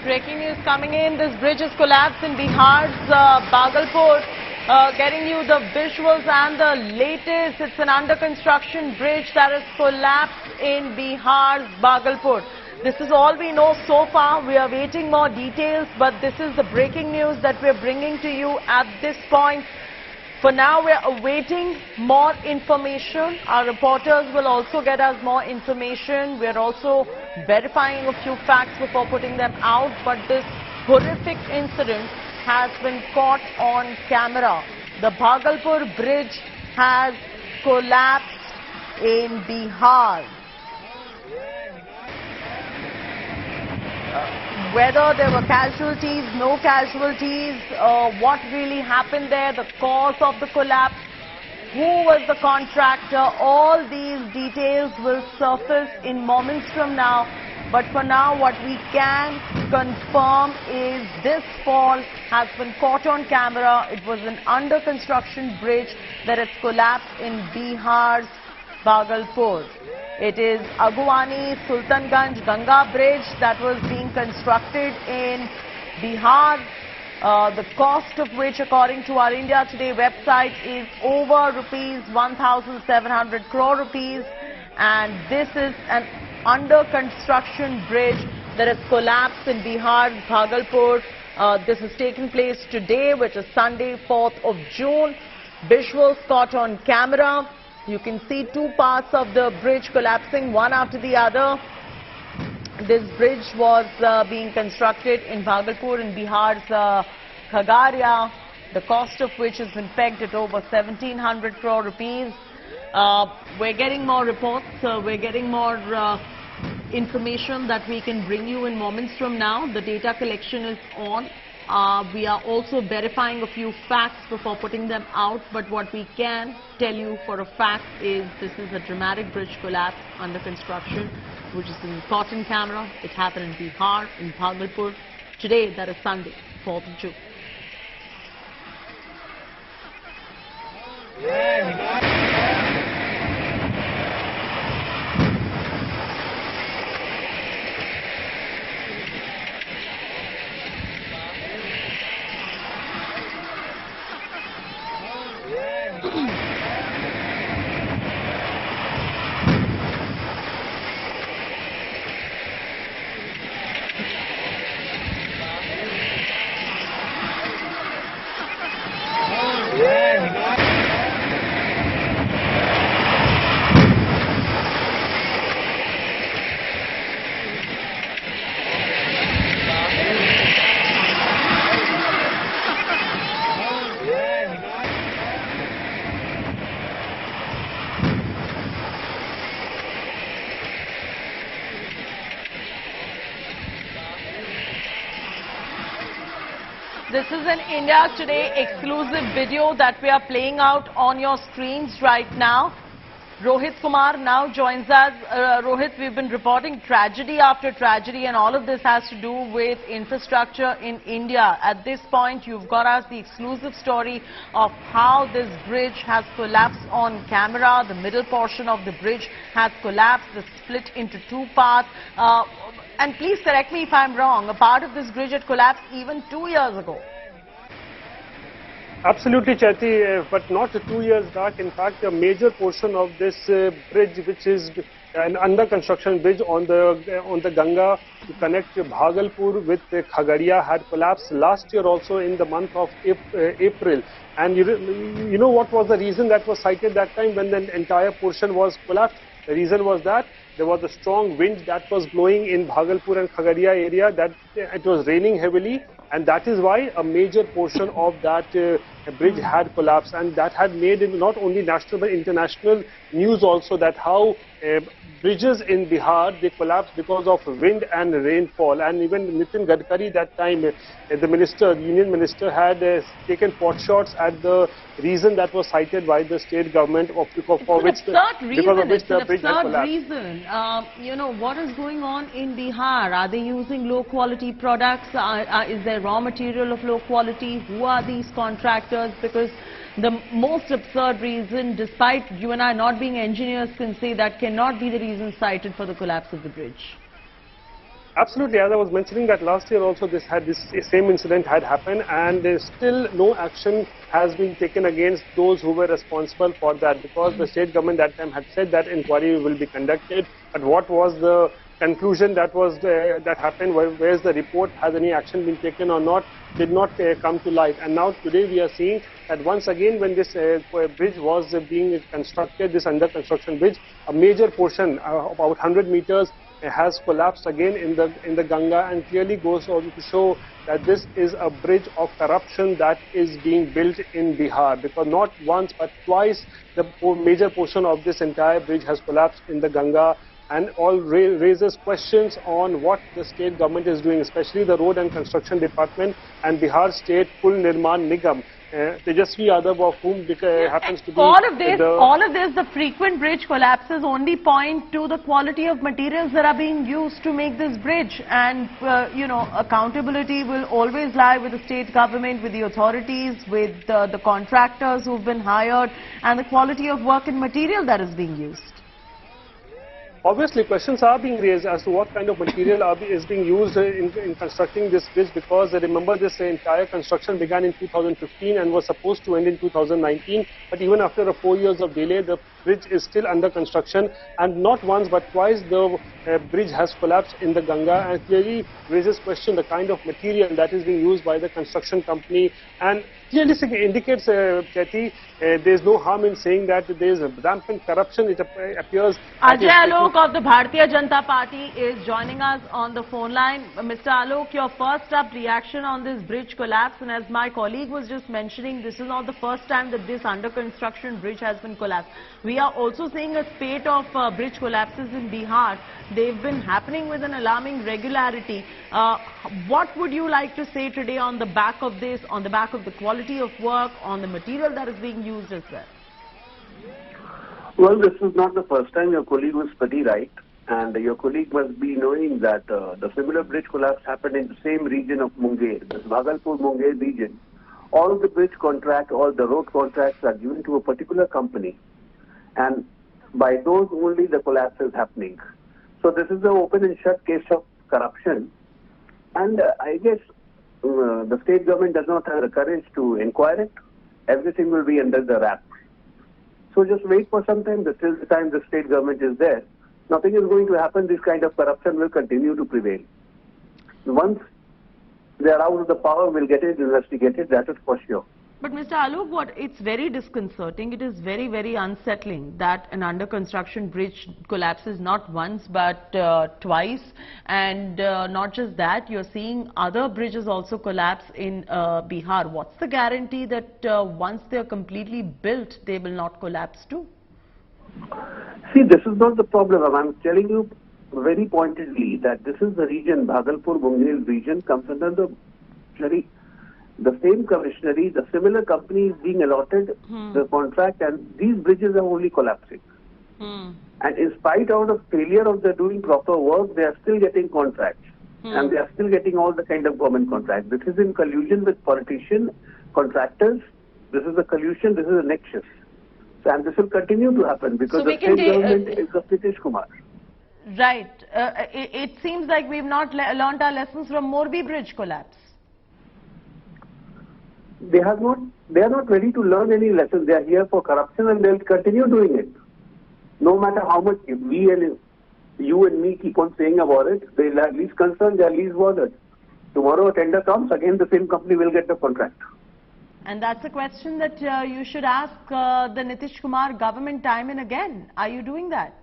Breaking news coming in. This bridge is collapsed in Bihar's Bhagalpur. Getting you the visuals and the latest. It's an under construction bridge that has collapsed in Bihar's Bhagalpur. This is all we know so far. We are waiting more details, but this is the breaking news that we are bringing to you at this point. For now, we are awaiting more information. Our reporters will also get us more information. We are also verifying a few facts before putting them out. But this horrific incident has been caught on camera. The Bhagalpur bridge has collapsed in Bihar. Whether there were casualties, no casualties, what really happened there, the cause of the collapse, who was the contractor, all these details will surface in moments from now. But for now, what we can confirm is this fall has been caught on camera. It was an under construction bridge that has collapsed in Bihar's Bhagalpur. It is Aguwani Sultanganj Ganga bridge that was being constructed in Bihar. The cost of which, according to our India Today website, is over rupees 1,700 crore rupees. And this is an under construction bridge that has collapsed in Bihar's Bhagalpur. This has taken place today, which is Sunday, 4th of June. Visuals caught on camera. You can see two parts of the bridge collapsing, one after the other. This bridge was being constructed in Bhagalpur in Bihar's Khagaria, the cost of which has been pegged at over 1,700 crore rupees. We're getting more reports, we're getting more information that we can bring you in moments from now. The data collection is on. We are also verifying a few facts before putting them out, but what we can tell you for a fact is this is a dramatic bridge collapse under construction, which is in caught in camera. It happened in Bihar, in Bhagalpur. Today, that is Sunday, 4th of June. This is an India Today exclusive video that we are playing out on your screens right now. Kumar now joins us. Rohit, we've been reporting tragedy after tragedy, and all of this has to do with infrastructure in India. At this point, you've got us the exclusive story of how this bridge has collapsed on camera. The middle portion of the bridge has collapsed, it's split into two parts. And please correct me if I'm wrong, a part of this bridge had collapsed even 2 years ago. Absolutely, Chaiti, but not 2 years back. In fact, a major portion of this bridge, which is an under construction bridge on the Ganga to connect Bhagalpur with Khagaria, had collapsed last year also in the month of April. And you know what was the reason that was cited that time when the entire portion was collapsed? The reason was that there was a strong wind that was blowing in Bhagalpur and Khagaria area, that it was raining heavily, and that is why a major portion of that bridge had collapsed, and that had made it not only national but international news also, that how bridges in Bihar, they collapsed because of wind and rainfall. And even Nitish that time, the union minister had taken pot shots at the reason that was cited by the state government because of which the bridge had collapsed. You know, what is going on in Bihar? Are they using low quality products? Is there raw material of low quality? Who are these contractors? Because the most absurd reason, despite you and I not being engineers, can say that cannot be the reason cited for the collapse of the bridge. Absolutely, as I was mentioning that last year also this same incident had happened, and still no action has been taken against those who were responsible for that, because the state government that time had said that inquiry will be conducted. But what was the conclusion that happened? Where is the report? Has any action been taken or not? Did not come to light. And now today we are seeing that once again, when this bridge was being constructed, this under construction bridge, a major portion, about 100 meters, has collapsed again in the Ganga, and clearly goes on to show that this is a bridge of corruption that is being built in Bihar, because not once but twice the major portion of this entire bridge has collapsed in the Ganga, and all raises questions on what the state government is doing, especially the Road and Construction Department and Bihar State Pul Nirman Nigam. Tejasvi Yadav, of whom happens to be all of this, the frequent bridge collapses only point to the quality of materials that are being used to make this bridge, and you know, accountability will always lie with the state government, with the authorities, with the contractors who've been hired, and the quality of work and material that is being used. Obviously, questions are being raised as to what kind of material is being used in constructing this bridge, because remember, this entire construction began in 2015 and was supposed to end in 2019. But even after 4 years of delay, the bridge is still under construction, and not once but twice the bridge has collapsed in the Ganga, and clearly raises question the kind of material that is being used by the construction company, and clearly indicates, Katie, there is no harm in saying that there is rampant corruption. It appears. Ajay Alok of the Bharatiya Janata Party is joining us on the phone line. Mr. Alok, your first up reaction on this bridge collapse, and as my colleague was just mentioning, this is not the first time that this under construction bridge has been collapsed. We are also seeing a spate of bridge collapses in Bihar. They've been happening with an alarming regularity. What would you like to say today on the back of this, on the back of the quality of work, on the material that is being used as well? Well, this is not the first time. Your colleague was pretty right, and your colleague must be knowing that the similar bridge collapse happened in the same region of Munger, this Bhagalpur Munger region. All the bridge contract, all the road contracts are given to a particular company, and by those only the collapse is happening. So this is the open and shut case of corruption, and I guess the state government does not have the courage to inquire it. Everything will be under the wrap. So just wait for some time. Till the time the state government is there, nothing is going to happen. This kind of corruption will continue to prevail. Once they are out of the power, we'll get it investigated, that is for sure. But Mr. Alok, it's very disconcerting. It is very, very unsettling that an under construction bridge collapses not once but twice. And not just that, you're seeing other bridges also collapse in Bihar. What's the guarantee that once they're completely built, they will not collapse too? See, this is not the problem. I'm telling you very pointedly that this is the region, Bhagalpur Bundelkhand region, comes under the same commissionary, the similar company is being allotted the contract, and these bridges are only collapsing. And in spite of the failure of the doing proper work, they are still getting contracts. And they are still getting all the kind of government contracts. This is in collusion with politicians, contractors. This is a collusion, this is a nexus. And this will continue to happen because the state government is of Nitish Kumar. Right. It seems like we've not learnt our lessons from Morbi bridge collapse. They are not ready to learn any lessons. They are here for corruption, and they'll continue doing it. No matter how much we and you and me keep on saying about it, they are least concerned, they are least bothered. Tomorrow a tender comes, again the same company will get the contract. And that's a question that you should ask the Nitish Kumar government time and again. Are you doing that?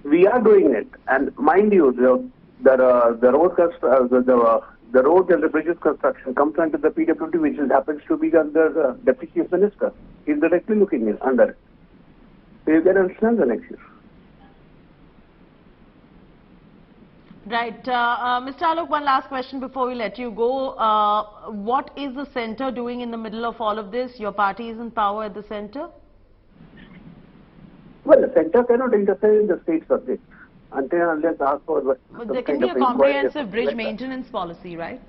We are doing it, and mind you, the road and the bridges construction comes under the PWD, which happens to be under the Deputy Chief Minister. He's directly looking under it. So you can understand the next year. Right. Mr. Alok, one last question before we let you go. What is the centre doing in the middle of all of this? Your party is in power at the centre? Well, the centre cannot interfere in the state subject until unless asked for. But there can be a comprehensive bridge maintenance policy, right?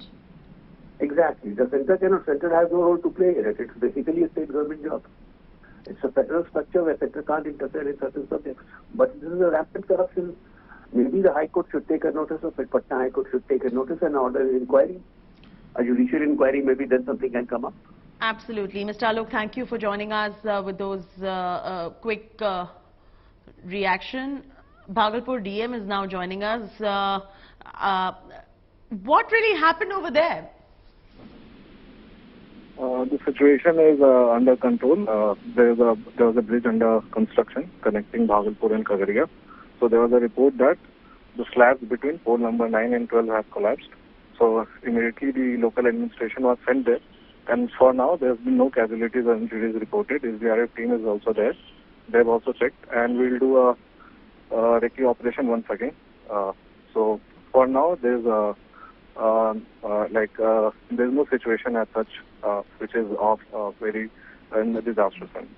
Exactly. The centre has no role to play in it. It's basically a state government job. It's a federal structure where centre can't interfere in certain subjects. But this is a rampant corruption maybe the High Court should take a notice of it. Patna High Court should take a notice and order an inquiry. A judicial inquiry, maybe then something can come up. Absolutely. Mr. Alok, thank you for joining us with those quick reaction. Bhagalpur DM is now joining us. What really happened over there? The situation is under control. There was a bridge under construction connecting Bhagalpur and Khagaria. So there was a report that the slabs between pole number 9 and 12 have collapsed. So immediately the local administration was sent there. And for now, there has been no casualties or injuries reported. The SDRF team is also there. They have also checked, and we'll do a recce operation once again. So for now, there's no situation as such which is of very disastrous sense.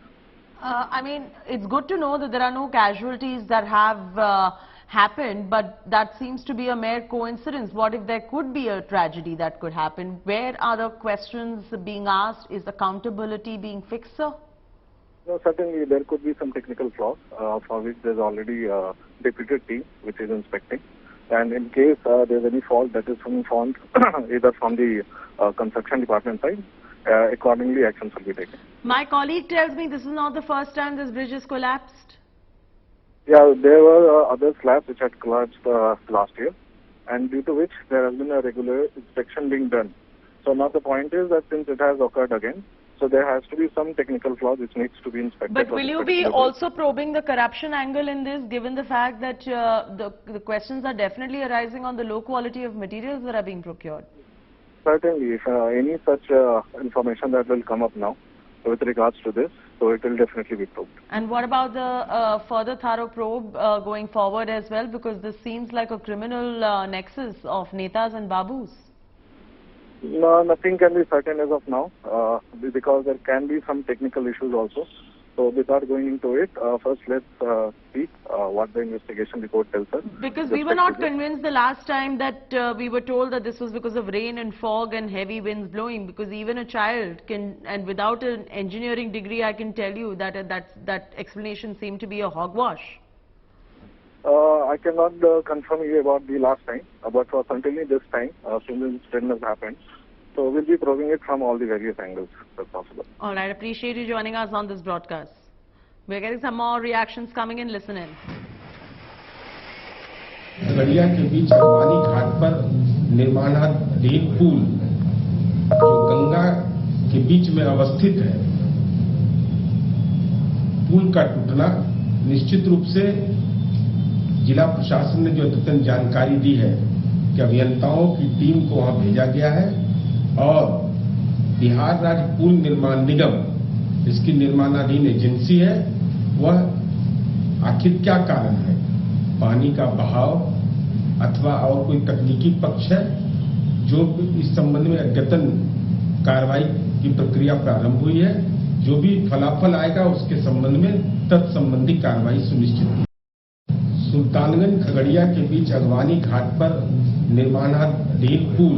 I mean, it's good to know that there are no casualties that have happened, but that seems to be a mere coincidence. What if there could be a tragedy that could happen? Where are the questions being asked? Is accountability being fixed, sir? No, certainly there could be some technical flaws for which there's already a deputy team which is inspecting. And in case there's any fault that is found either from the construction department side, accordingly actions will be taken. My colleague tells me this is not the first time this bridge has collapsed. Yeah, there were other slabs which had collapsed last year, and due to which there has been a regular inspection being done. So now the point is that since it has occurred again, so there has to be some technical flaws which needs to be inspected. But will you be also probing the corruption angle in this, given the fact that the questions are definitely arising on the low quality of materials that are being procured? Certainly, if any such information that will come up now with regards to this, so it will definitely be probed. And what about the further thorough probe going forward as well? Because this seems like a criminal nexus of Netas and Babus. No, nothing can be certain as of now because there can be some technical issues also. So without going into it, first let's see what the investigation report tells us. Because we were not convinced the last time that we were told that this was because of rain and fog and heavy winds blowing. Because even a child can, and without an engineering degree, I can tell you that that explanation seemed to be a hogwash. I cannot confirm you about the last time, but for certainly this time, since the incident has happened, so we'll be probing it from all the various angles as possible. All right, appreciate you joining us on this broadcast. We're getting some more reactions coming in. Listen in. Khagaria के बीच अगवानी घाट पर निर्माणाधीन पुल जो गंगा के बीच में अवस्थित है, पुल का टूटना निश्चित रूप से जिला प्रशासन ने जो अद्यतन जानकारी दी है कि अभियंताओं की टीम को वहां भेजा गया है और बिहार राज्य पुल निर्माण निगम, इसकी निर्माणाधीन एजेंसी है, वह आखिर क्या कारण है, पानी का बहाव अथवा और कोई तकनीकी पक्ष है, जो इस संबंध में अद्यतन कार्रवाई की प्रक्रिया प्रारंभ हुई है। जो भी फलाफल आएगा उसके संबंध में तत्संबंधी कार्रवाई सुनिश्चित की। सुल्तानगंज खगड़िया के बीच अगवानी घाट पर निर्माणाधीन पुल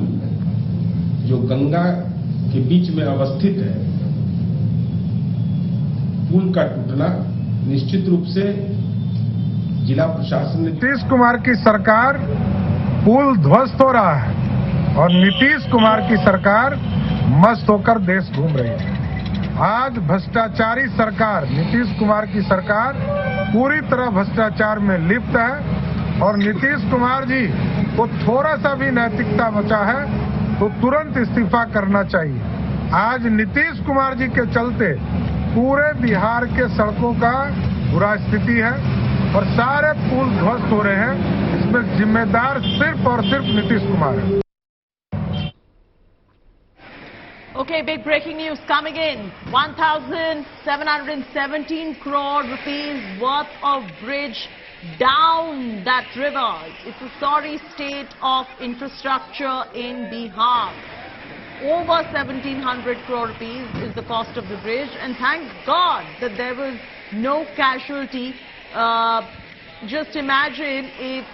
जो गंगा के बीच में अवस्थित है, पुल का टूटना निश्चित रूप से जिला प्रशासन ने नीतीश कुमार की सरकार पुल ध्वस्त हो रहा है और नीतीश कुमार की सरकार मस्त होकर देश घूम रही है। आज भ्रष्टाचारी सरकार, नीतीश कुमार की सरकार पूरी तरह भ्रष्टाचार में लिप्त है और नीतीश कुमार जी को थोड़ा सा भी नैतिकता बचा है तो तुरंत इस्तीफा करना चाहिए। आज नीतीश कुमार जी के चलते पूरे बिहार के सड़कों का बुरा स्थिति है और सारे पुल ध्वस्त हो रहे हैं। इसमें जिम्मेदार सिर्फ और सिर्फ नीतीश कुमार है। Okay, big breaking news coming in. 1,717 crore rupees worth of bridge down that river. It's a sorry state of infrastructure in Bihar. Over 1,700 crore rupees is the cost of the bridge, and thank God that there was no casualty. Just imagine if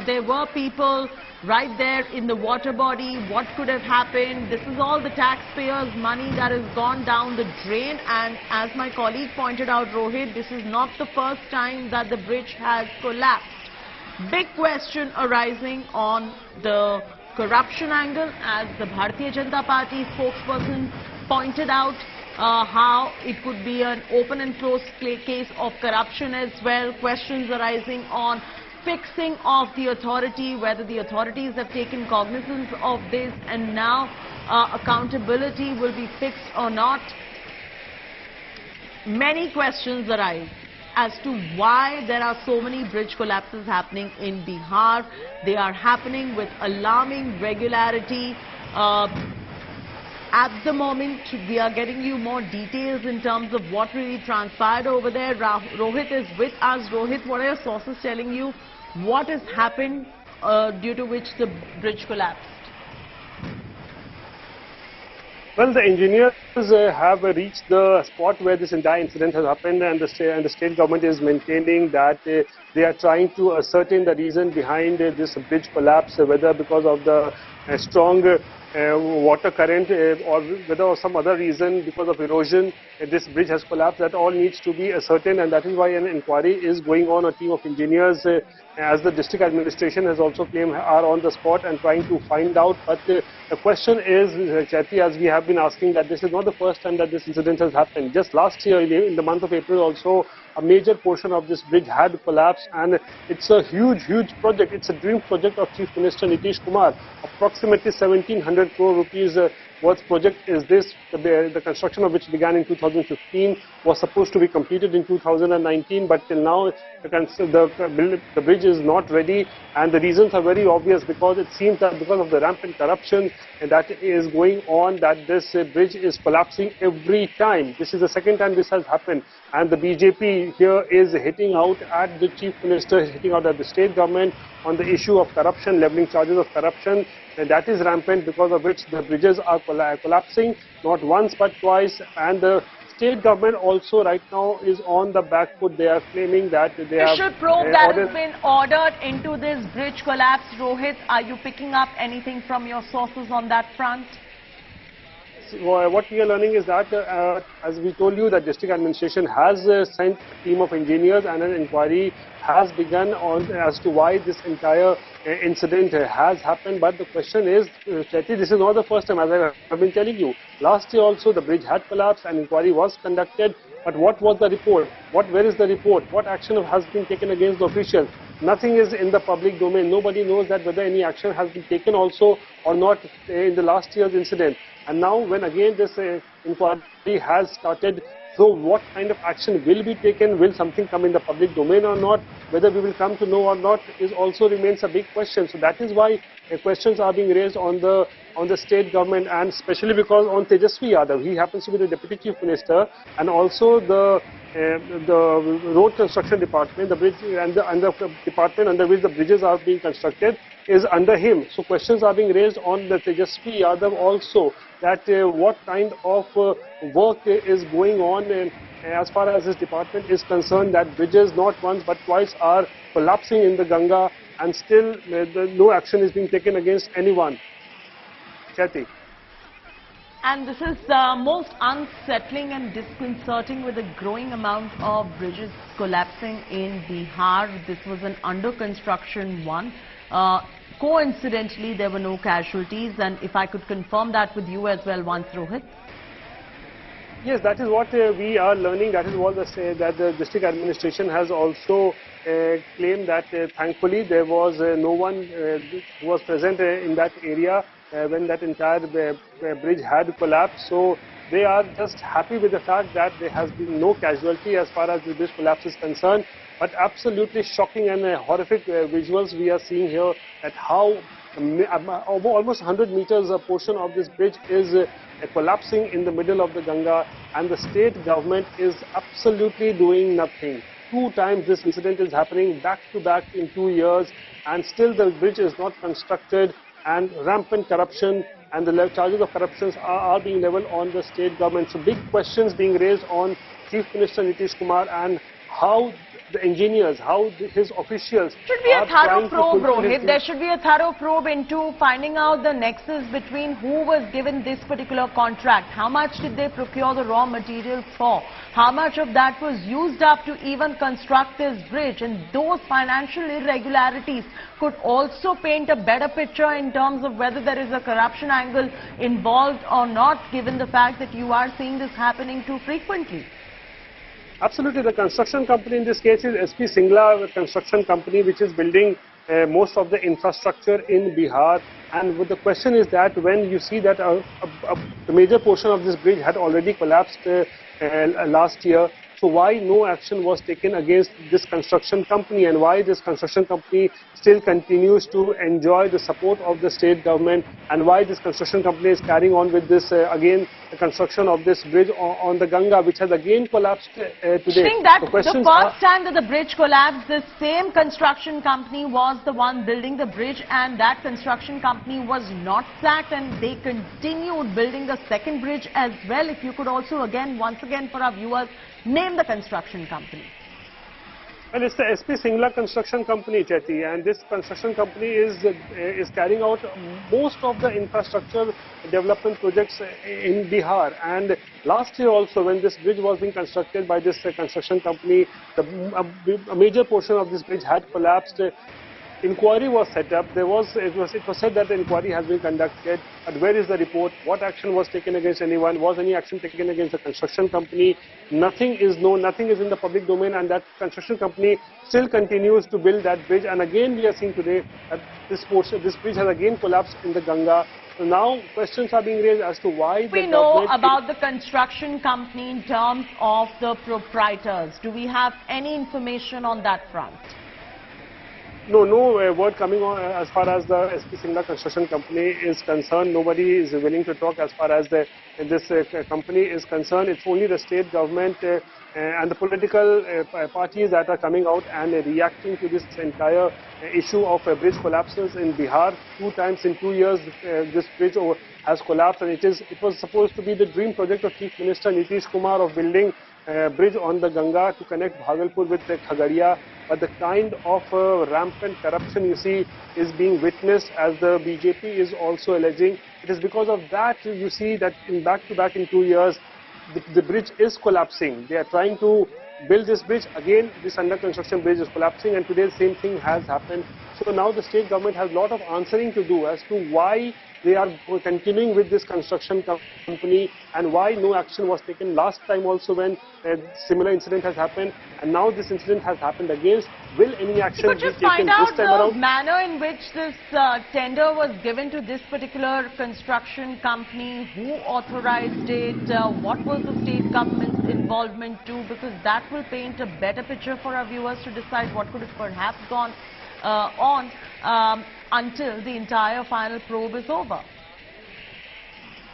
there were people right there in the water body, what could have happened? This is all the taxpayers' money that has gone down the drain, and as my colleague pointed out, Rohit, this is not the first time that the bridge has collapsed. Big question arising on the corruption angle, as the Bharatiya Janata Party spokesperson pointed out how it could be an open and closed case of corruption as well. Questions arising on fixing of the authority, whether the authorities have taken cognizance of this and now accountability will be fixed or not. Many questions arise as to why there are so many bridge collapses happening in Bihar. They are happening with alarming regularity. At the moment, we are getting you more details in terms of what really transpired over there. Rohit is with us. Rohit, what are your sources telling you? What has happened due to which the bridge collapsed? Well, the engineers have reached the spot where this entire incident has happened, and the state government is maintaining that they are trying to ascertain the reason behind this bridge collapse, whether because of the strong water current or whether some other reason because of erosion this bridge has collapsed. That all needs to be ascertained, and that is why an inquiry is going on. A team of engineers, as the district administration has also claimed, are on the spot and trying to find out. But the question is, Chaiti, as we have been asking, that this is not the first time that this incident has happened. Just last year, in the month of April also, a major portion of this bridge had collapsed, and it's a huge project. It's a dream project of Chief Minister Nitish Kumar. Approximately 1700 crore rupees worth project is this. The construction of which began in 2015, was supposed to be completed in 2019, but till now the bridge is not ready, and the reasons are very obvious, because it seems that because of the rampant corruption that is going on, that this bridge is collapsing every time. This is the second time this has happened, and the BJP here is hitting out at the Chief Minister, hitting out at the state government on the issue of corruption, levelling charges of corruption. That is rampant, because of which the bridges are collapsing not once but twice, and the state government also right now is on the back foot. They are claiming that they have special probe that has been ordered into this bridge collapse. Rohit, are you picking up anything from your sources on that front? What we are learning is that, as we told you, that district administration has sent a team of engineers, and an inquiry has begun on as to why this entire incident has happened. But the question is, Chaiti, this is not the first time, as I have been telling you. Last year also the bridge had collapsed, and inquiry was conducted. But what was the report? Where is the report? What action has been taken against the officials? Nothing is in the public domain. Nobody knows that whether any action has been taken also or not in the last year's incident. And now when again this inquiry has started, so what kind of action will be taken? Will something come in the public domain or not? Whether we will come to know or not is also remains a big question. So that is why questions are being raised on the state government, and especially because on Tejasvi Yadav, he happens to be the Deputy Chief Minister, and also the road construction department, the bridge and the department under which the bridges are being constructed is under him. So questions are being raised on the Tejasvi Yadav also, that what kind of work is going on as far as this department is concerned, that bridges not once but twice are collapsing in the Ganga, and still no action is being taken against anyone. Chaiti. And this is most unsettling and disconcerting, with a growing amount of bridges collapsing in Bihar. This was an under construction one. Coincidentally, there were no casualties, and if I could confirm that with you as well once, Rohit. Yes, that is what we are learning. That is what that the district administration has also claimed, that thankfully there was no one who was present in that area when that entire bridge had collapsed. So they are just happy with the fact that there has been no casualty as far as the bridge collapse is concerned. But absolutely shocking and horrific visuals we are seeing here, at how almost 100 meters a portion of this bridge is collapsing in the middle of the Ganga, and the state government is absolutely doing nothing. 2 times this incident is happening back to back in 2 years, and still the bridge is not constructed, and rampant corruption and the charges of corruption are being leveled on the state government. So big questions being raised on Chief Minister Nitish Kumar, and how the engineers, how his officials Should be a are thorough trying to probe, fulfill his Rohit. There should be a thorough probe into finding out the nexus between who was given this particular contract, how much did they procure the raw materials for, how much of that was used up to even construct this bridge, and those financial irregularities could also paint a better picture in terms of whether there is a corruption angle involved or not, given the fact that you are seeing this happening too frequently. Absolutely, the construction company in this case is SP Singla construction company, which is building most of the infrastructure in Bihar. And the question is that when you see that a major portion of this bridge had already collapsed last year, so why no action was taken against this construction company, and why this construction company still continues to enjoy the support of the state government, and why this construction company is carrying on with this again the construction of this bridge on the Ganga, which has again collapsed today. I think that the first time that the bridge collapsed, the same construction company was the one building the bridge, and that construction company was not sacked, and they continued building the second bridge as well. If you could also once again for our viewers, name the construction company. Well, it's the SP Singla construction company, Chetty, and this construction company is carrying out most of the infrastructure development projects in Bihar. And last year also, when this bridge was being constructed by this construction company, a major portion of this bridge had collapsed. Inquiry was set up. It was said that the inquiry has been conducted. But where is the report? What action was taken against anyone? Was any action taken against the construction company? Nothing is known. Nothing is in the public domain, and that construction company still continues to build that bridge. And again, we are seeing today that this bridge has again collapsed in the Ganga. So now questions are being raised as to why we know about the construction company in terms of the proprietors. Do we have any information on that front? No word coming on as far as the SP Singla construction company is concerned. Nobody is willing to talk as far as this company is concerned. It's only the state government and the political parties that are coming out and reacting to this entire issue of bridge collapses in Bihar. 2 times in 2 years, this bridge has collapsed, and it was supposed to be the dream project of Chief Minister Nitish Kumar of building bridge on the Ganga to connect Bhagalpur with Khagaria. But the kind of rampant corruption you see is being witnessed, as the BJP is also alleging. It is because of that you see that in back-to-back in 2 years, the bridge is collapsing. They are trying to build this bridge. Again, this under construction bridge is collapsing, and today the same thing has happened. So now the state government has a lot of answering to do as to why they are continuing with this construction company and why no action was taken last time also when a similar incident has happened, and now this incident has happened again. Will any action be taken this time around? Could you just find out the manner in which this tender was given to this particular construction company, who authorized it, what was the state government's involvement too, because that will paint a better picture for our viewers to decide what could have perhaps gone on until the entire final probe is over.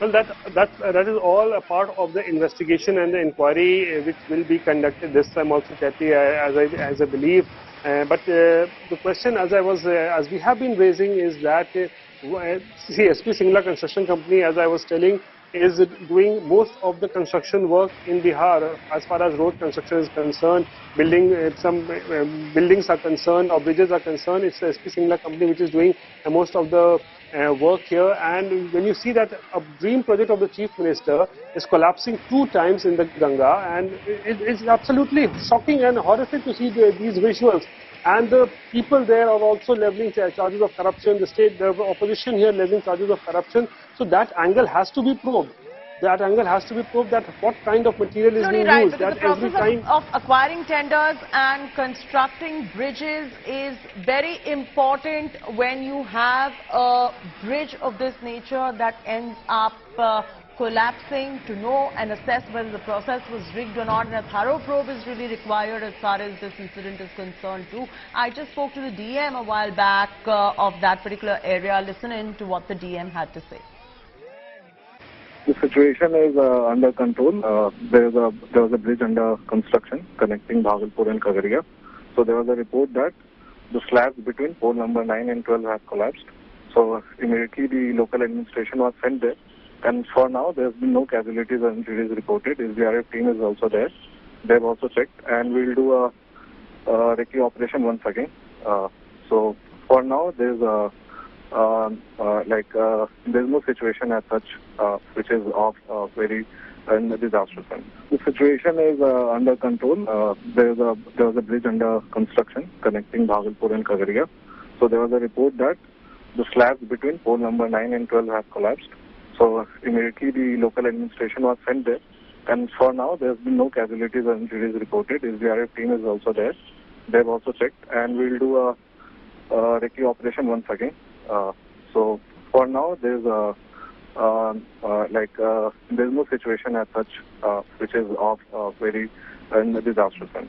Well, that is all a part of the investigation and the inquiry which will be conducted this time also, Chetty, as I believe. But the question, as we have been raising, is that SP Singla Construction Company, as I was telling, is doing most of the construction work in Bihar as far as road construction is concerned. Some buildings are concerned or bridges are concerned. It's the SP Singla company which is doing most of the work here. And when you see that a dream project of the Chief Minister is collapsing 2 times in the Ganga, and it's absolutely shocking and horrific to see these visuals. And the people there are also levelling charges of corruption. The opposition here levelling charges of corruption. So that angle has to be probed. That what kind of material is being used. Because the process of acquiring tenders and constructing bridges is very important when you have a bridge of this nature that ends up collapsing, to know and assess whether the process was rigged or not, and a thorough probe is really required as far as this incident is concerned too. I just spoke to the DM a while back of that particular area. Listen in to what the DM had to say. The situation is under control. There was a bridge under construction connecting Bhagalpur and Khagaria. So there was a report that the slabs between pole number 9 and 12 have collapsed. So immediately the local administration was sent there. And for now, there's been no casualties or injuries reported. SDRF team is also there. They've also checked, and we'll do a recce operation once again. So for now, there's there's no situation as such which is of very disastrous end. The situation is under control. There was a bridge under construction connecting Bhagalpur and Khagaria. So there was a report that the slabs between pole number 9 and 12 have collapsed. So immediately the local administration was sent there. And for now, there's been no casualties or injuries reported. SDRF team is also there. They've also checked, and we'll do a recce operation once again. So for now, there's no situation as such which is of very disastrous end.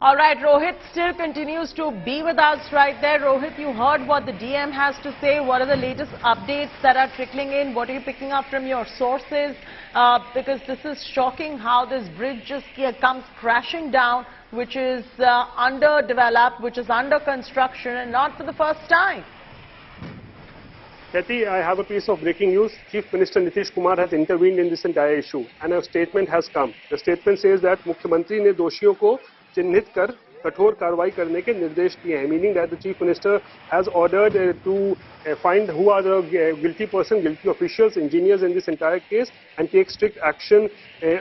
All right, Rohit still continues to be with us right there. Rohit, you heard what the DM has to say. What are the latest updates that are trickling in? What are you picking up from your sources? Because this is shocking how this bridge just comes crashing down, which is underdeveloped, which is under construction, and not for the first time. Kathy, I have a piece of breaking news. Chief Minister Nitish Kumar has intervened in this entire issue, and a statement has come. The statement says that Mukhyamantri ne doshiyon ko चिन्हित कर कठोर कार्रवाई करने के निर्देश दिए हैं, meaning that the chief minister has ordered to find who are the guilty officials, engineers in this entire case, and take strict action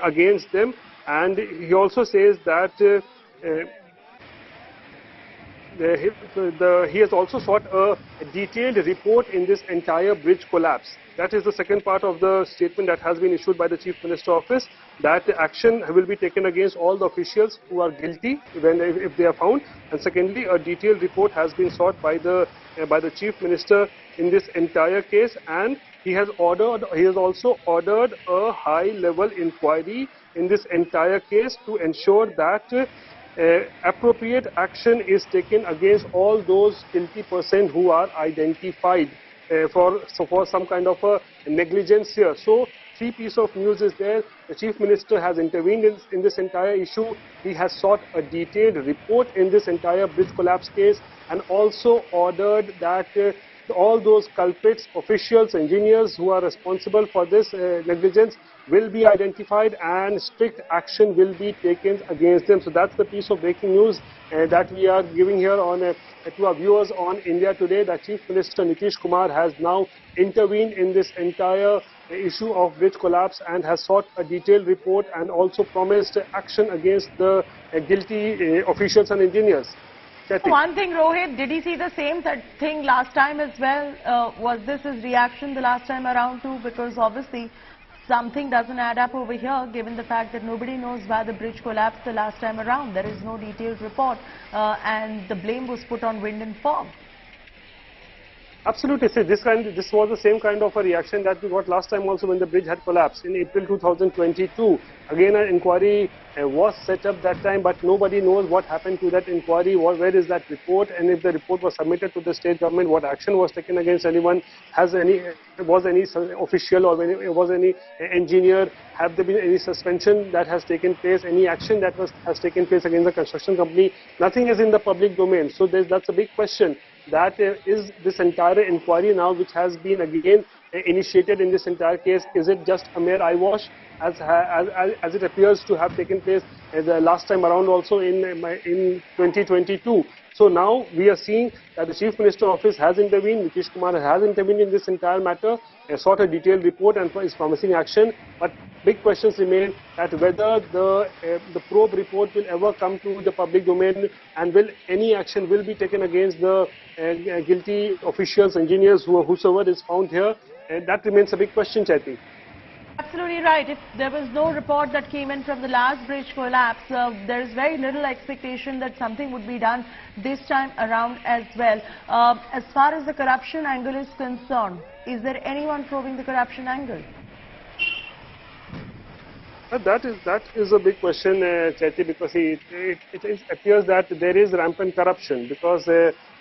against them. And he also says that he has also sought a detailed report in this entire bridge collapse. That is the second part of the statement that has been issued by the Chief Minister Office, that action will be taken against all the officials who are guilty if they are found. And secondly, a detailed report has been sought by the Chief Minister in this entire case, and he has also ordered a high-level inquiry in this entire case to ensure that appropriate action is taken against all those guilty persons who are identified for some kind of a negligence here. So, three pieces of news is there. The Chief Minister has intervened in this entire issue. He has sought a detailed report in this entire bridge collapse case, and also ordered that all those culprits, officials, engineers who are responsible for this negligence will be identified and strict action will be taken against them. So that's the piece of breaking news that we are giving here on to our viewers on India Today, that Chief Minister Nitish Kumar has now intervened in this entire issue of bridge collapse and has sought a detailed report and also promised action against the guilty officials and engineers. One thing, Rohit, did he see the same thing last time as well? Was this his reaction the last time around too? Because obviously something doesn't add up over here, given the fact that nobody knows why the bridge collapsed the last time around. There is no detailed report, and the blame was put on wind and fog. Absolutely. See, this was the same kind of a reaction that we got last time also when the bridge had collapsed in April 2022. Again, an inquiry was set up that time, but nobody knows what happened to that inquiry, where is that report, and if the report was submitted to the state government, what action was taken against anyone, was any official or was any engineer, have there been any suspension that has taken place, any action that has taken place against the construction company. Nothing is in the public domain. So that's a big question. That is this entire inquiry now, which has been again initiated in this entire case, is it just a mere eyewash as it appears to have taken place the last time around also in 2022? So now we are seeing that the Chief Minister Office has intervened, Nitish Kumar has intervened in this entire matter, sought a detailed report and is promising action. But big questions remain that whether the probe report will ever come to the public domain, and will any action will be taken against the guilty officials, engineers, whosoever is found here. That remains a big question, Chaiti. Absolutely right. If there was no report that came in from the last bridge collapse, there is very little expectation that something would be done this time around as well. As far as the corruption angle is concerned, is there anyone probing the corruption angle? That is a big question, Chaiti, because it appears that there is rampant corruption, because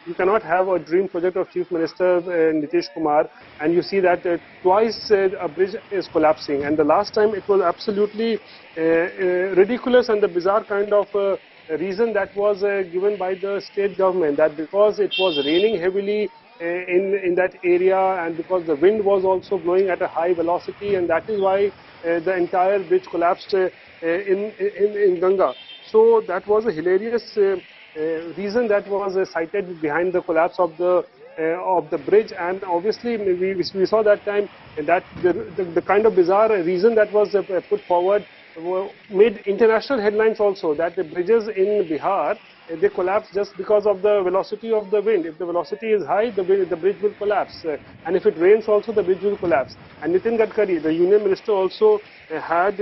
you cannot have a dream project of Chief Minister Nitish Kumar and you see that twice a bridge is collapsing, and the last time it was absolutely ridiculous and the bizarre kind of reason that was given by the state government, that because it was raining heavily in that area, and because the wind was also blowing at a high velocity, and that is why the entire bridge collapsed in Ganga. So that was a hilarious reason that was cited behind the collapse of the bridge, and obviously we saw that time that the kind of bizarre reason that was put forward made international headlines also, that the bridges in Bihar they collapse just because of the velocity of the wind. If the velocity is high, the bridge will collapse, and if it rains also, the bridge will collapse. And Nitin Gadkari, the union minister, also had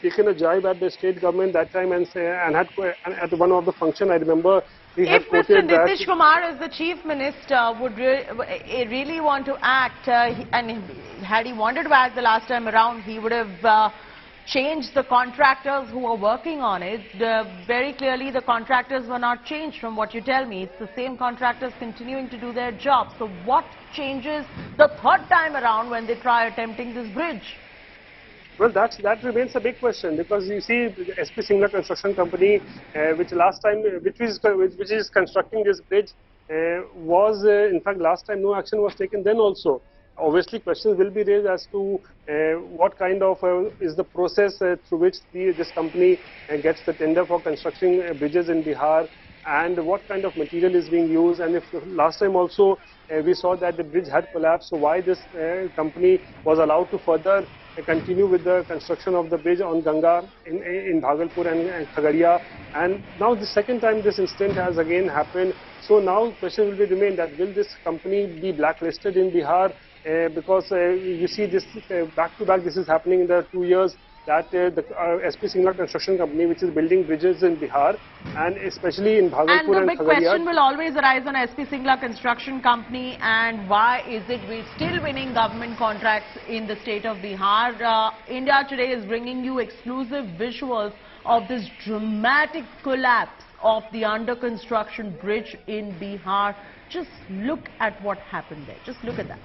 taken a jibe at the state government that time, and had at one of the function, I remember, he had quoted Mr. Nitish Kumar, as the chief minister, would really want to act, and had he wanted to act the last time around, he would have changed the contractors who were working on it. Very clearly, the contractors were not changed from what you tell me. It's the same contractors continuing to do their job. So what changes the third time around when they try attempting this bridge? Well, that remains a big question, because you see, the SP Singla Construction Company, which is constructing this bridge, was in fact last time no action was taken then also. Obviously, questions will be raised as to what kind of is the process through which this company gets the tender for constructing bridges in Bihar, and what kind of material is being used. And if last time also we saw that the bridge had collapsed, so why this company was allowed to further continue with the construction of the bridge on Ganga in Bhagalpur and Khagaria. And now the second time this incident has again happened. So now question will be remain that will this company be blacklisted in Bihar? Because you see this back to back, this is happening in the 2 years that the SP Singla Construction Company, which is building bridges in Bihar and especially in Bhagalpur and Khagaria. And the big question will always arise on SP Singla Construction Company, and why is it we're still winning government contracts in the state of Bihar? India Today is bringing you exclusive visuals of this dramatic collapse of the under construction bridge in Bihar. Just look at what happened there. Just look at that.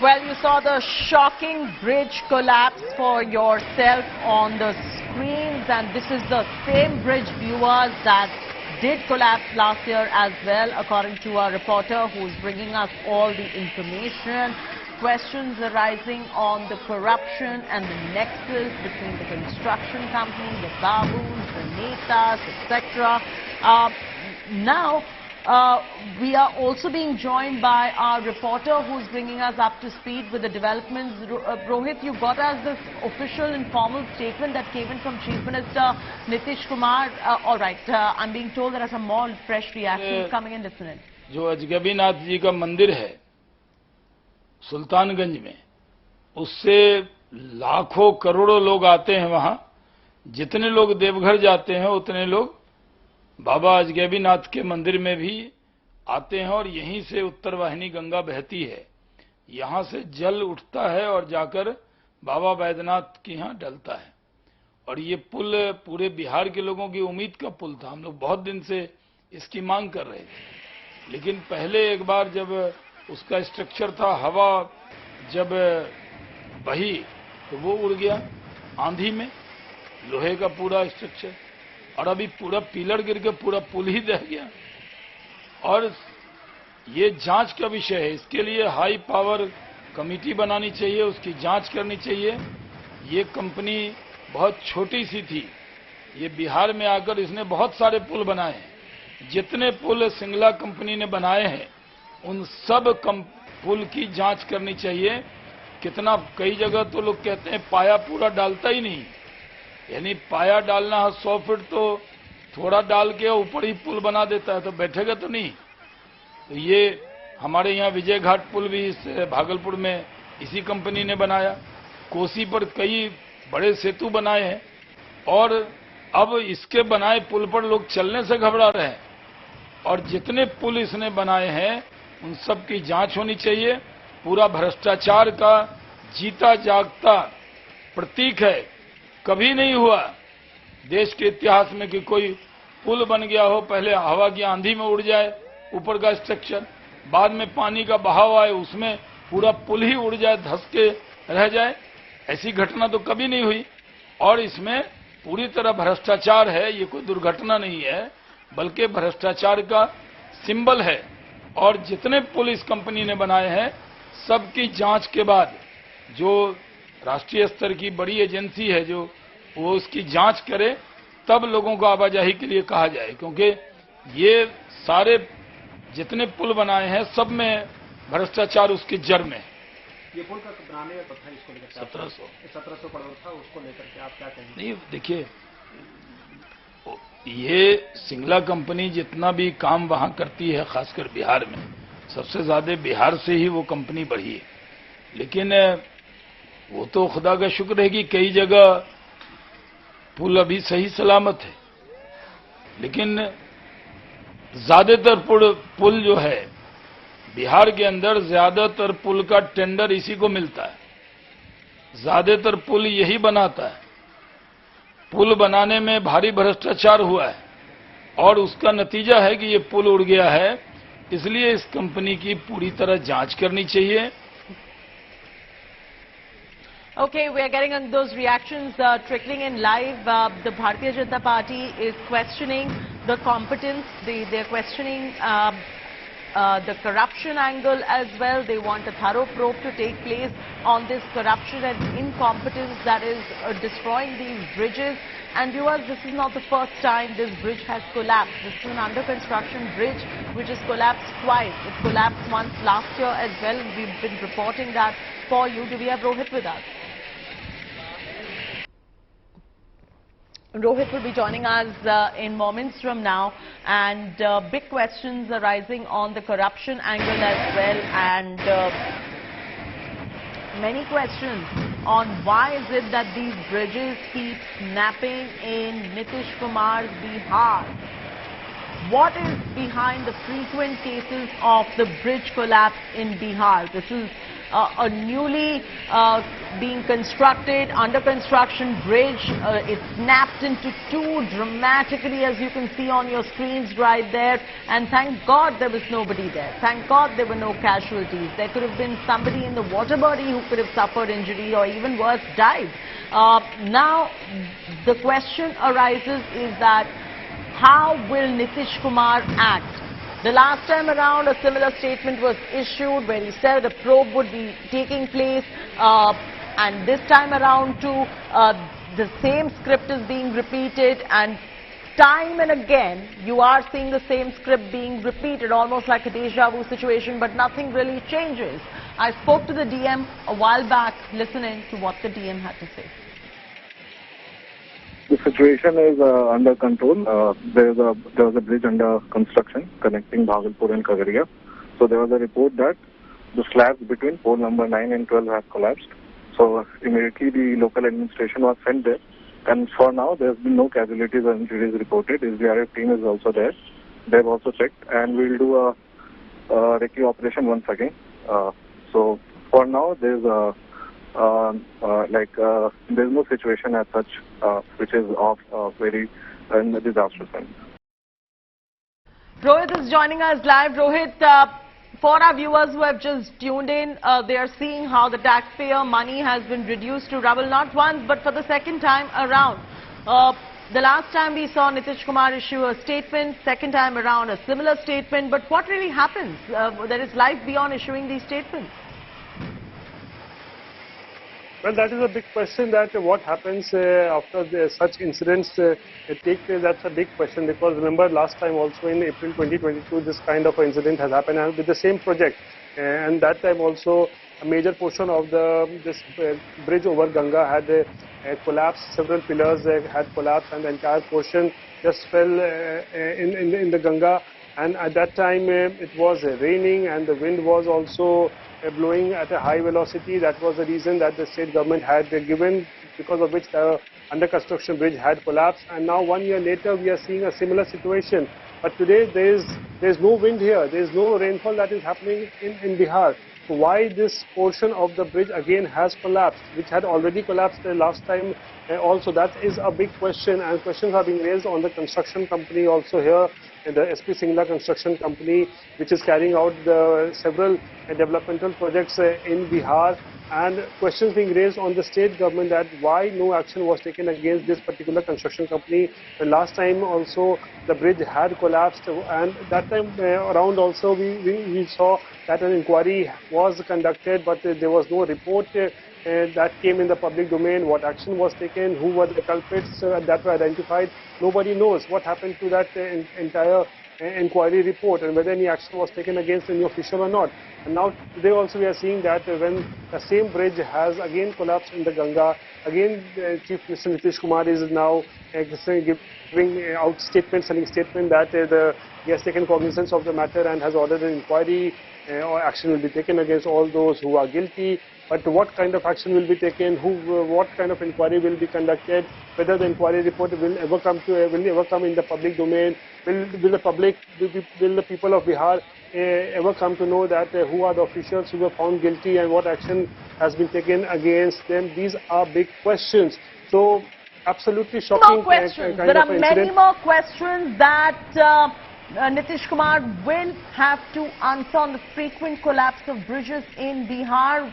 Well, you saw the shocking bridge collapse for yourself on the screens, and this is the same bridge, viewers, that did collapse last year as well, according to our reporter who's bringing us all the information. Questions arising on the corruption and the nexus between the construction company, the babus, the netas, etc. Now, we are also being joined by our reporter who's bringing us up to speed with the developments. Rohit, you got us this official informal statement that came in from Chief Minister Nitish Kumar. All right, I'm being told there are some more fresh reactions coming in. Listen in. जो अजगबीनाथ जी का मंदिर है सुल्तानगंज में, उससे लाखों करोड़ों लोग आते हैं वहां। जितने लोग देवघर जाते हैं उतने लोग बाबा अजगबीनाथ के मंदिर में भी आते हैं, और यहीं से उत्तर वाहिनी गंगा बहती है। यहां से जल उठता है और जाकर बाबा बैद्यनाथ के यहां डलता है। और ये पुल पूरे बिहार के लोगों की उम्मीद का पुल था। हम लोग बहुत दिन से इसकी मांग कर रहे थे, लेकिन पहले एक बार जब उसका स्ट्रक्चर था, हवा जब बही तो वो उड़ गया आंधी में, लोहे का पूरा स्ट्रक्चर, और अभी पूरा पिलर गिर के पूरा पुल ही दह गया। और ये जांच का विषय है, इसके लिए हाई पावर कमेटी बनानी चाहिए, उसकी जांच करनी चाहिए। ये कंपनी बहुत छोटी सी थी, ये बिहार में आकर इसने बहुत सारे पुल बनाए हैं। जितने पुल सिंगला कंपनी ने बनाए हैं उन सब पुल की जांच करनी चाहिए। कितना, कई जगह तो लोग कहते हैं पाया पूरा डालता ही नहीं, यानी पाया डालना 100 फीट तो थोड़ा डाल के ऊपर ही पुल बना देता है, तो बैठेगा तो नहीं। तो ये हमारे यहाँ विजय घाट पुल भी इस भागलपुर में इसी कंपनी ने बनाया। कोसी पर कई बड़े सेतु बनाए हैं, और अब इसके बनाए पुल पर लोग चलने से घबरा रहे हैं। और जितने पुल इसने बनाए हैं उन सब की जांच होनी चाहिए। पूरा भ्रष्टाचार का जीता जागता प्रतीक है। कभी नहीं हुआ देश के इतिहास में कि कोई पुल बन गया हो, पहले हवा की आंधी में उड़ जाए ऊपर का स्ट्रक्चर, बाद में पानी का बहाव आए उसमें पूरा पुल ही उड़ जाए, धंस के रह जाए। ऐसी घटना तो कभी नहीं हुई। और इसमें पूरी तरह भ्रष्टाचार है, ये कोई दुर्घटना नहीं है बल्कि भ्रष्टाचार का सिंबल है। और जितने पुल इस कंपनी ने बनाए हैं सबकी जांच के बाद जो राष्ट्रीय स्तर की बड़ी एजेंसी है जो वो उसकी जांच करे, तब लोगों को आवाजाही के लिए कहा जाए। क्योंकि ये सारे जितने पुल बनाए हैं सब में भ्रष्टाचार उसकी जड़ में। ये पुल का बनाने का था, इसको लेकर 1700 करोड़ था, उसको लेकर के आप क्या कहेंगे? नहीं, देखिए ये सिंगला कंपनी जितना भी काम वहां करती है, खासकर बिहार में, सबसे ज्यादा बिहार से ही वो कंपनी बढ़ी है। लेकिन वो तो खुदा का शुक्र है कि कई जगह पुल अभी सही सलामत है, लेकिन ज्यादातर पुल जो है बिहार के अंदर, ज्यादातर पुल का टेंडर इसी को मिलता है, ज्यादातर पुल यही बनाता है। पुल बनाने में भारी भ्रष्टाचार हुआ है और उसका नतीजा है कि ये पुल उड़ गया है। इसलिए इस कंपनी की पूरी तरह जांच करनी चाहिए। Okay, we are getting on those reactions trickling in live. The Bharatiya Janata Party is questioning the competence. They're questioning the corruption angle as well. They want a thorough probe to take place on this corruption and incompetence that is destroying these bridges. And viewers, this is not the first time this bridge has collapsed. This is an under construction bridge which has collapsed twice. It collapsed once last year as well. We've been reporting that for you. Do we have Rohit with us? Rohit will be joining us in moments from now, and big questions arising on the corruption angle as well, and many questions on why is it that these bridges keep snapping in Nitish Kumar's Bihar. What is behind the frequent cases of the bridge collapse in Bihar? This is a newly being constructed, under construction bridge. It snapped into two dramatically, as you can see on your screens right there. And thank God there was nobody there. Thank God there were no casualties. There could have been somebody in the water body who could have suffered injury or even worse, died. Now, the question arises is that how will Nitish Kumar act? The last time around, a similar statement was issued where he said a probe would be taking place, and this time around too, the same script is being repeated, and time and again, you are seeing the same script being repeated, almost like a deja vu situation, but nothing really changes. I spoke to the DM a while back, listening to what the DM had to say. The situation is under control. There was a bridge under construction connecting Bhagalpur and Khagaria. So there was a report that the slabs between pole number 9 and 12 have collapsed. So immediately the local administration was sent there. And for now, there's been no casualties or injuries reported. SDRF team is also there. They've also checked, and we'll do a recce operation once again. So for now, there's there's no situation as such which is of very in the disastrous sense. Rohit is joining us live. Rohit, for our viewers who have just tuned in, they are seeing how the taxpayer money has been reduced to rubble, not once but for the second time around. The last time we saw Nitish Kumar issue a statement, second time around a similar statement. But what really happens? There is life beyond issuing these statements. Well, that is a big question, that what happens after such incidents take place. That's a big question, because remember last time also in April 2022 this kind of incident has happened with the same project, and that time also a major portion of this bridge over Ganga had collapsed. Several pillars had collapsed and the entire portion just fell in the Ganga. And at that time it was raining and the wind was also blowing at a high velocity. That was the reason that the state government had given, because of which the under construction bridge had collapsed. And now 1 year later we are seeing a similar situation. But today there is no wind here, there is no rainfall that is happening in Bihar. So why this portion of the bridge again has collapsed, which had already collapsed the last time also? That is a big question, and questions are being raised on the construction company also here, the SP Singla construction company, which is carrying out the several developmental projects in Bihar, and questions being raised on the state government that why no action was taken against this particular construction company. The last time also the bridge had collapsed, and that time around also we saw that an inquiry was conducted, but there was no report that came in the public domain. What action was taken, who were the culprits that were identified, nobody knows what happened to that entire inquiry report and whether any action was taken against any official or not. And now today also we are seeing that when the same bridge has again collapsed in the Ganga, again Chief Minister Nitish Kumar is now giving out statements, sending statement that he has taken cognizance of the matter and has ordered an inquiry or action will be taken against all those who are guilty. But what kind of action will be taken? What kind of inquiry will be conducted? Whether the inquiry report will ever come in the public domain? Will the people of Bihar ever come to know that who are the officials who were found guilty and what action has been taken against them? These are big questions. So absolutely shocking. More questions. There are many more questions that Nitish Kumar will have to answer on the frequent collapse of bridges in Bihar.